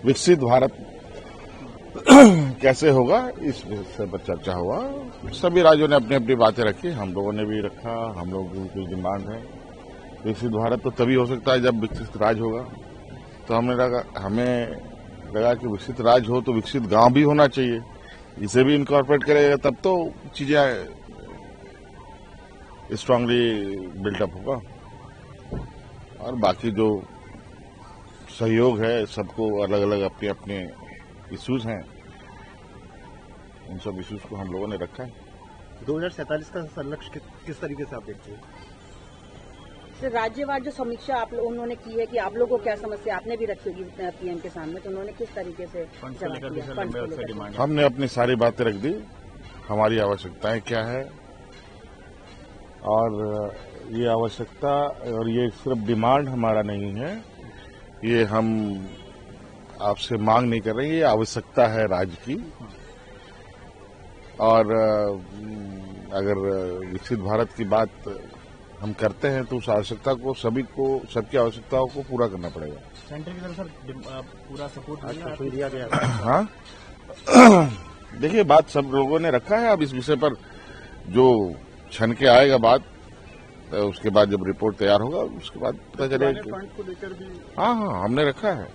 विकसित भारत कैसे होगा, इस विषय पर चर्चा हुआ। सभी राज्यों ने अपनी अपनी बातें रखी, हम लोगों ने भी रखा। हम लोगों की कुछ डिमांड है। विकसित भारत तो तभी हो सकता है जब विकसित राज्य होगा। तो हमें लगा कि विकसित राज्य हो तो विकसित गांव भी होना चाहिए, इसे भी इनकॉर्पोरेट करेगा, तब तो चीजें स्ट्रांगली बिल्टअप होगा। और बाकी जो सहयोग है, सबको अलग अलग अपने अपने इश्यूज हैं, उन सब इश्यूज को हम लोगों ने रखा है। 2047 का लक्ष्य किस तरीके से आप देखते हैं? राज्यवार जो समीक्षा उन्होंने की है कि आप लोगों को क्या समस्या आपने भी रखी होगी पीएम के सामने, तो उन्होंने किस तरीके से जवाब दिया? हमने अपनी सारी बातें रख दी, हमारी आवश्यकताएं क्या है, और ये आवश्यकता और ये सिर्फ डिमांड हमारा नहीं है, ये हम आपसे मांग नहीं कर रहे हैं, ये आवश्यकता है राज्य की। और अगर विकसित भारत की बात हम करते हैं तो उस आवश्यकता को सबकी आवश्यकताओं को पूरा करना पड़ेगा। सेंटर की तरफ सर पूरा सपोर्ट दिया गया। हाँ, देखिए, बात सब लोगों ने रखा है। अब इस विषय पर जो छन के आएगा बात, उसके बाद जब रिपोर्ट तैयार होगा उसके बाद पता चलेगा। फंड को लेकर भी हाँ, हमने रखा है।